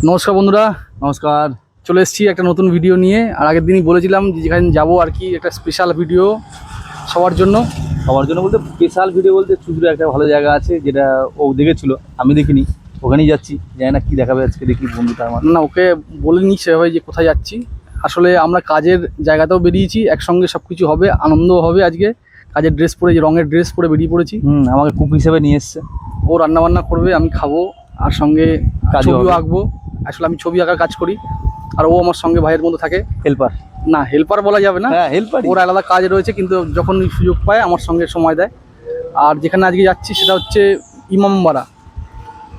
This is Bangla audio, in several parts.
নমস্কার বন্ধুরা, নমস্কার। চলে এসেছি একটা নতুন ভিডিও নিয়ে। আর আগের দিনই বলেছিলাম যে যেখানে যাবো আর কি একটা স্পেশাল ভিডিও সবার জন্য বলতে স্পেশাল ভিডিও বলতে চুচুড়ে একটা ভালো জায়গা আছে যেটা ও দেখেছিল, আমি দেখিনি। ওখানেই যাচ্ছি, জানি না কি দেখাবে আজকে, দেখি বন্ধুটা আমার। না, ওকে বলিনি সেভাবে যে কোথায় যাচ্ছি। আসলে আমরা কাজের জায়গাতেও বেরিয়েছি, একসঙ্গে সব কিছু হবে, আনন্দও হবে। আজকে কাজের ড্রেস পরে, যে রঙের ড্রেস পরে বেরিয়ে পড়েছি। আমাকে কুক হিসেবে নিয়ে এসছে। ও রান্নাবান্না করবে, আমি খাবো, আর সঙ্গে ছবিও আঁকবো। আসলে আমি ছবি আঁকার কাজ করি, আর ও আমার সঙ্গে ভাইয়ের মতো থাকে। হেল্পার না, হেল্পার বলা যাবে না, হ্যাঁ হেল্পার। ওর আলাদা কাজ রয়েছে, কিন্তু যখন সুযোগ পায় আমার সঙ্গে সময় দেয়। আর যেখানে আজকে যাচ্ছি সেটা হচ্ছে ইমামবাড়া।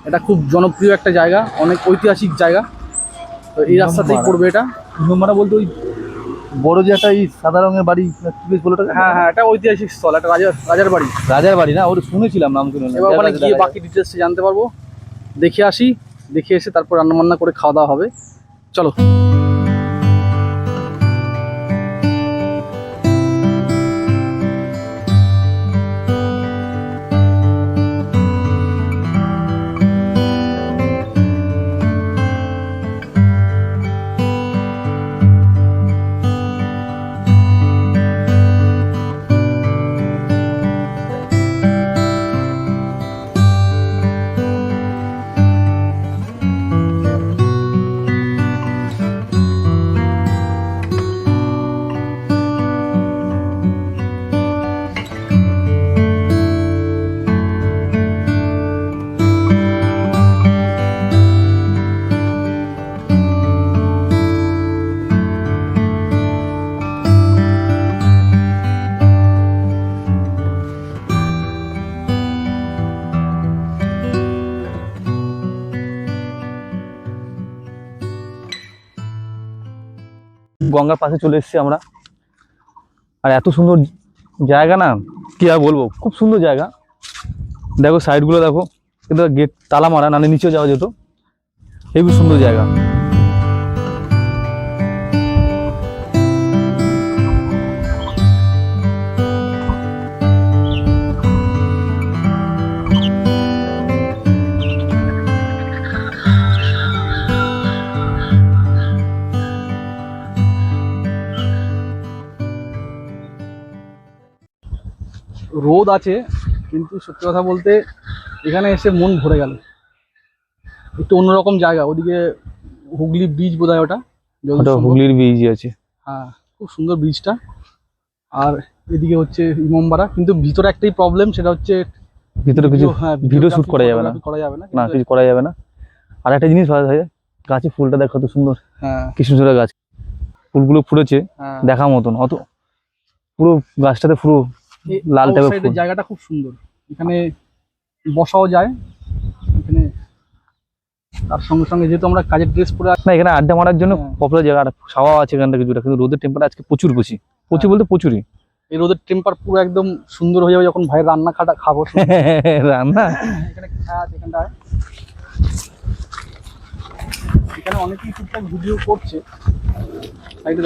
এটা খুব জনপ্রিয় একটা জায়গা, অনেক ঐতিহাসিক জায়গা। তো এই রাস্তাতেই পড়বে এটা। ইমামবাড়া বলতে ওই বড় যে একটা এই সাদা রঙের বাড়ি, কি বলে ওটা? হ্যাঁ হ্যাঁ, এটা ঐতিহাসিক স্থল, একটা রাজার বাড়ি। রাজার বাড়ি না, ওটা শুনেছিলাম, নাম শুনে। এবার ওখানে গিয়ে বাকি ডিটেলস জানতে পারবো। দেখে আসি, দেখে এসে তারপর রান্নাবান্না করে খাওয়া দাওয়া হবে। চলো। গঙ্গার পাশে চলে এসেছি আমরা। আর এত সুন্দর জায়গা না, কি আর বলবো, খুব সুন্দর জায়গা। দেখো সাইডগুলো দেখো, কিন্তু গেট তালা মারা, নাহলে নিচেও যাওয়া যেত। হেবি সুন্দর জায়গা। রোদ আছে, কিন্তু সত্যি কথা বলতে এখানে এসে মন ভরে গেল। একটু অন্যরকম জায়গা, ওদিকে হুগলি ব্রিজ বোধহয় ওটা, হুগলির ব্রিজ আছে। হ্যাঁ, খুব সুন্দর ব্রিজটা। আর এদিকে হচ্ছে ইমামবাড়া, কিন্তু ভিতরে একটাই প্রবলেম, সেটা হচ্ছে ভিতরে কিছু ভিডিও শুট করা যাবে না, না কিছু করা যাবে না। আর একটা জিনিস ভালো হয়, গাছে ফুলটা দেখো কত সুন্দর। হ্যাঁ, কৃষ্ণচূড়া গাছ, ফুলগুলো ফুটেছে দেখার মতন। অত পুরো গাছটাতে পুরো লাল টাইপের ফুল। জায়গাটা খুব সুন্দর, এখানে বসাও যায়। এখানে তার সঙ্গে সঙ্গে যেহেতু আমরা কাজের ড্রেস পরে না, এখানে আড্ডা মারার জন্য পপুলার জায়গা। ছাওয়া আছে এখানটা কিছুটা, কিন্তু রোদের টেম্পার আজকে প্রচুর বলতে প্রচুরই। এই রোদের টেম্পার পুরো একদম সুন্দর হয়ে যাবে যখন ভাইয়ের রান্না খাবো। রান্না এখানে আছে, এখানে অনেকেই টুকটাক ভিডিও করছে,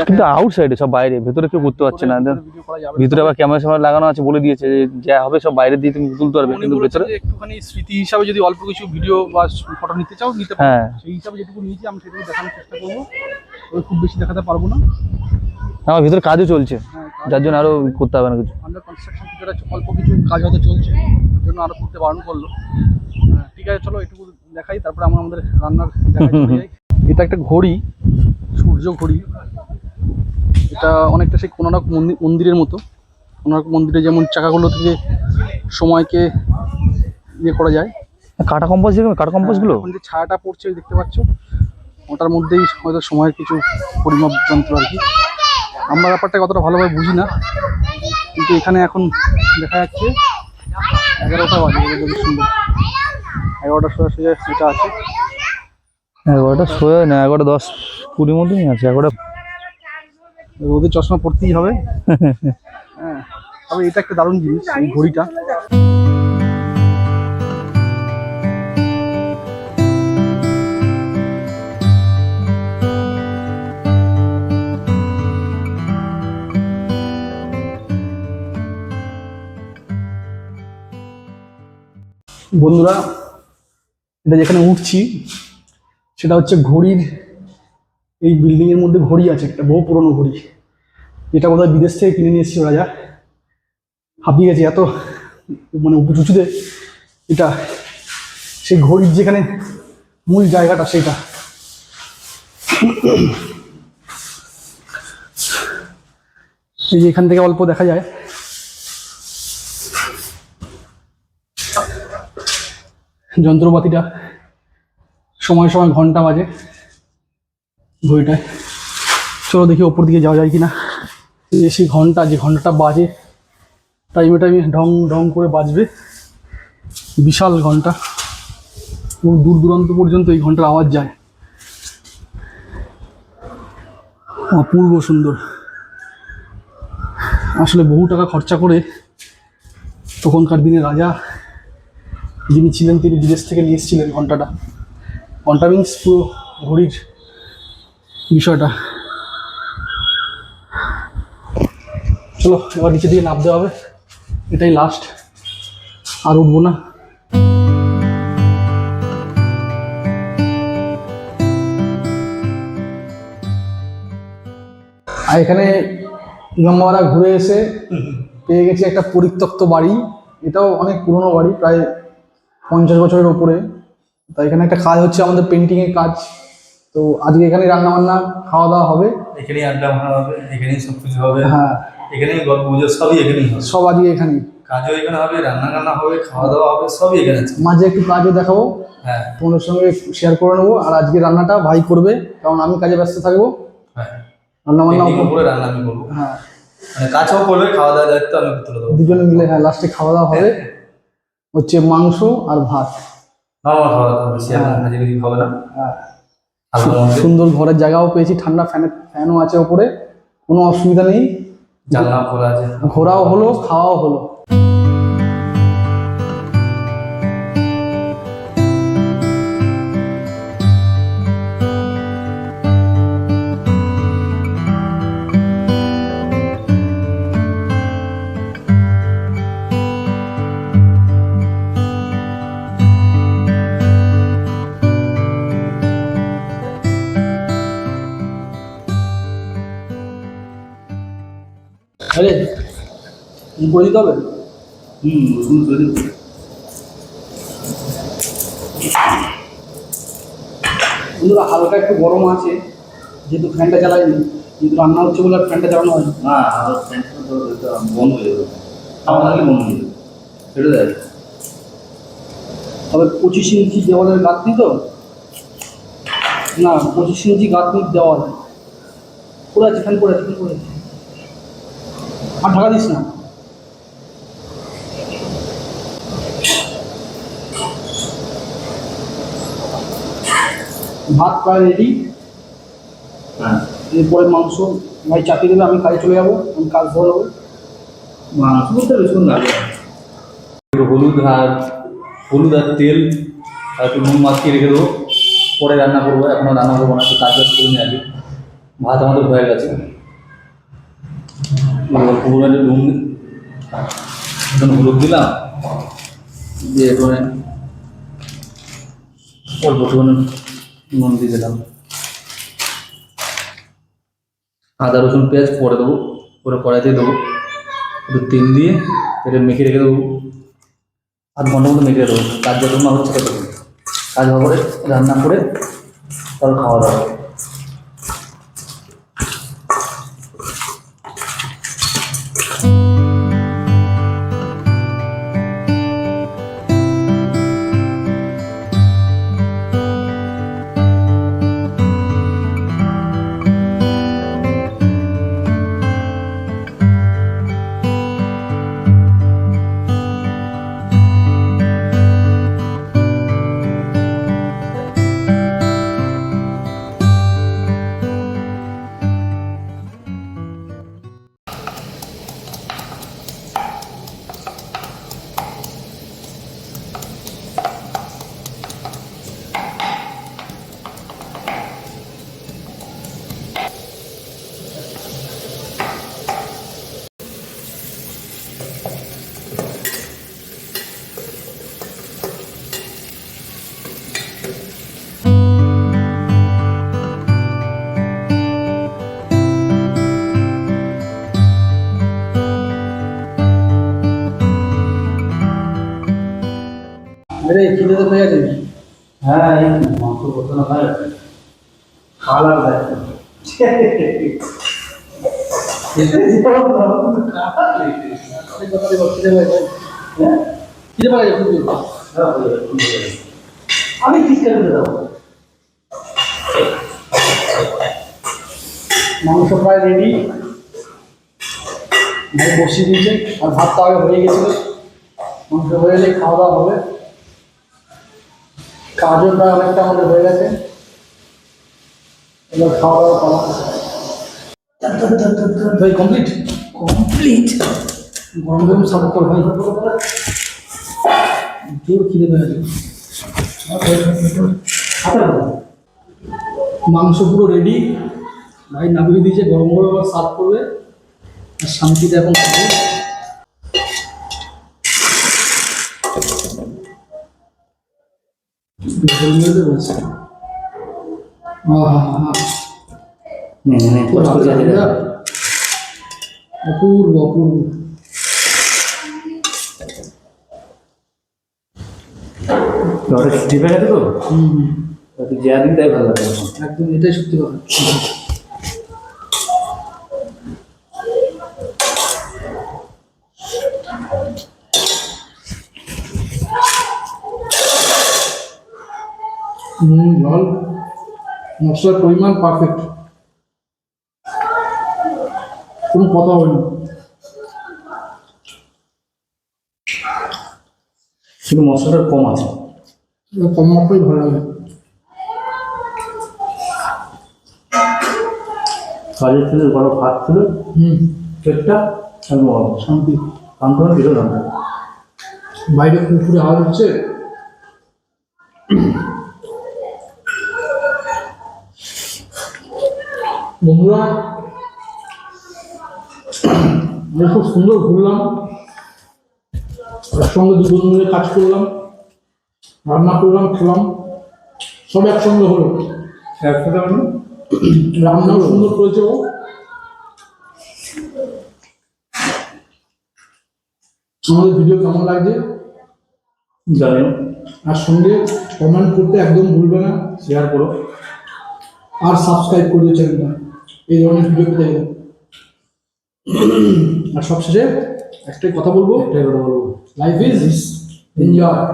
কিন্তু আউটসাইডে সব বাইরে, ভেতরে কেউ করতে পারছে না। ভিতরে আবার ক্যামেরা লাগানো আছে, বলে দিয়েছে যে যা হবে সব বাইরে দিয়ে তুমি তুলতে পারবে, কিন্তু ভেতরে একটুখানি স্মৃতি হিসাবে যদি অল্প কিছু ভিডিও বা ফটো নিতে চাও নিতে পারো। সেই হিসাবে যেটুকু নিয়েছি আমি সেটুকু দেখানোর চেষ্টা করবো, খুব বেশি দেখাতে পারবো না। আমার ভিতরে কাজও চলছে, যার জন্য আরো করতে হবে না কিছু। আন্ডার কনস্ট্রাকশন ভিতরে অল্প কিছু কাজ হতে চলছে, ওর জন্য আরো করতে বারণ করলো। ঠিক আছে, চলো এটুকু দেখাই, তারপরে আমরা আমাদের রান্নার জায়গায় চলে যাই। এটা একটা ঘড়ি, সূর্য ঘড়ি। এটা অনেকটা সেই কোনারক মন্দিরের মতো। কোনারক মন্দিরে যেমন চাকাগুলো থেকে সময়কে ইয়ে করা যায়, কাটা কম্পাস গুলো যে ছায়াটা পড়ছে দেখতে পাচ্ছ, ওটার মধ্যেই হয়তো সময়ের কিছু পরিমাপ যন্ত্র আর কি। আমরা ব্যাপারটা কতটা ভালোভাবে বুঝি না, কিন্তু এখানে এখন দেখা যাচ্ছে 11টা বাজে। সুন্দর 11টা সোজা এটা আছে, 11টা সোজা না, 11টা 10 20 মতনই আছে। 11টা রোদে চশমা পড়তেই হবে। হ্যাঁ, তবে এটা একটা দারুণ জিনিস, এই ঘড়িটা। বন্ধুরা, এটা যেখানে উঠছি সেটা হচ্ছে ঘড়ির, এই বিল্ডিংয়ের মধ্যে ঘড়ি আছে একটা বহু পুরনো ঘড়ি, যেটা বোধহয় বিদেশ থেকে কিনে নিয়ে এসেছিল রাজা। হাঁপিয়ে গেছে এত মানে উঁচুতে এটা, সেই ঘড়ির যেখানে মূল জায়গাটা সেটা। এই যে এখান থেকে অল্প দেখা যায় যন্ত্রপাতিটা, সময় সময় ঘন্টা বাজে ঘড়িটায়। চলো দেখি ওপর দিকে যাওয়া যায় কিনা। এই যে সেই ঘন্টা, যে ঘন্টাটা বাজে টাইমে টাইমে ঢং ঢং করে বাজবে, বিশাল ঘন্টা এবং দূর দূরান্ত পর্যন্ত এই ঘন্টার আওয়াজ যায়। অপূর্ব সুন্দর। আসলে বহু টাকা খরচা করে তখনকার দিনে রাজা যিনি ছিলেন তিনি বিদেশ থেকে নিয়ে এসেছিলেন ঘন্টাটা। ঘন্টা মিন্স পুরো ঘড়ির বিষয়টা। চলো এবার নিচে দিকে নামতে হবে, এটাই লাস্ট, আর উঠবো না। আর এখানে ইমামবাড়া ঘুরে এসে পেয়ে গেছি একটা পরিত্যক্ত বাড়ি। এটাও অনেক পুরনো বাড়ি, প্রায় 50 বছরের ওপরে। তাই এখানে একটা কাজ হচ্ছে আমাদের পেন্টিংয়ের কাজ। তো আজকে এখানে রান্না বান্না খাওয়া দাওয়া হবে, এখানেই আড্ডা মারা হবে, এখানেই সব কিছু হবে। হ্যাঁ এখানেই গল্প গুজব সবই এখানেই হবে। সব আজকে এখানেই, কাজও এখানে হবে, রান্না বান্না হবে, খাওয়া দাওয়া হবে, সবই এখানে আছে। মাঝে একটু কাজও দেখাবো, হ্যাঁ তোমাদের সঙ্গে শেয়ার করে নেবো। আর আজকে রান্নাটা ভাই করবে, কারণ আমি কাজে ব্যস্ত থাকবো। হ্যাঁ, রান্না বান্না পেন্টিং করে রান্না আমি করবো, হ্যাঁ মানে কাজও করবে, খাওয়া দাওয়ার দায়িত্ব আমি তুলে দেবো। দুজনে মিলে। হ্যাঁ লাস্টে খাওয়া দাওয়া হবে, হচ্ছে মাংস আর ভাত। নর্মাল খাওয়া দাওয়া, বেশি ভাজি ভাজি হবে না। হ্যাঁ হালকার মধ্যে সুন্দর ঘরের জায়গাও পেয়েছি, ঠান্ডা ফ্যানও আছে ওপরে, কোনো অসুবিধা নেই। জানলা খোলা আছে, ঘোরাও হলো, খাওয়াও হলো। আরে করে দিতে হবে। রসুন করে দিন। বন্ধুরা হালকা একটু গরম আছে, যেহেতু ফ্যানটা চালাইনি, কিন্তু রান্না হচ্ছে বলে আর ফ্যানটা চালানো হয়। না আরো টেনশন তো বন্ধ হয়ে যাবে, আমার আগে বন্ধ হয়ে যাবে, সেটা দেখ। তবে 25 ইঞ্চি দেওয়ালের গাঁথনি তো, না 25 ইঞ্চি গাঁথনি দেওয়াল করে আছে, ফ্যান করে আছে, ফ্যান করে আছে। আর ঢাকা দিস না। ভাত প্রায় রেডি, হ্যাঁ এরপরে মাংস ভাই চাপিয়ে দেবে, আমি কাজে চলে যাবো, আমি কাজ ধরে দেবো। মাংস বলতে রসুন লাগে, একটু হলুদ আর তেল আর একটু নুন মাখিয়ে রেখে দেবো, পরে রান্না করবো। এখনও রান্না করবো না, একটু কাজ বাজ করে নিয়ে আগে। ভাত আমাদের হয়ে গেছে, অল্প পরিমাণে নুন, হলুদ দিলাম, দিয়ে এখানে অল্প পরিমাণে নুন দিয়ে দিলাম, আদা রসুন পেঁয়াজ পরে দেবো, পরে কড়াইতে দেবো, একটু তেল দিয়ে এটা মেখে রেখে দেবো, আধ ঘন্টার মতো মেখে দেবো। কাজ যত না হচ্ছে তত কাজ হওয়ার পরে রান্না করে তারপর খাওয়া দাওয়া। খেতে পেয়ে গেছে? হ্যাঁ এই মাংস কত না খায় কালার দেখ আমি ঠিক করে দেবো। মাংস প্রায় রেডি, ভাই বসিয়ে দিয়েছে, আর ভাতটা আগে হয়ে গেছিল। মাংস হয়ে গেলে খাওয়া দাওয়া হবে। কাজও প্রায় অনেকটা আমাদের হয়ে গেছে, এবার খাওয়া দাওয়া করা ভাই কমপ্লিট। গরম গরম সার্ভ কর ভাই, জোর খিদে পেয়ে গেছে। মাংস পুরো রেডি, ভাই নামিয়ে দিয়েছে, গরম গরম আবার সার্ভ করবে, আর শান্তিতে এখন খাবে। অপূর্ব অপূর্ব। টিপে গেছে তো যা দিন তাই ভালো লাগে। একদম এটাই সত্যি কথা। জল মশলার পরিমাণ পারফেক্ট, কোনো কথা হবে না। শুধু মশলাটা কম আছে, কম মশলাই ভালো লাগে। কাজের ছিল বড় ভাত ছিল, পেটটা একদম শান্তি। কান্তনা দিল না। বাইরে ফুরফুরে হাওয়া হচ্ছে, বন্ধুরা আমরা খুব সুন্দর ঘুরলাম, একসঙ্গে দু বন্ধু মিলে কাজ করলাম, রান্না করলাম, খেলাম, সব একসঙ্গে হলো। একসাথে মানে রান্নাও সুন্দর করেছে ও। আমাদের ভিডিও কেমন লাগছে জানিও, আর সঙ্গে কমেন্ট করতে একদম ভুলবে না, শেয়ার করো আর সাবস্ক্রাইব করে দিও চ্যানেলটা এই ধরনের ভিডিও পেতে গেলে। আর সবশেষে একটাই কথা বলবো, এটাই কথা বলবো। Life is enjoy.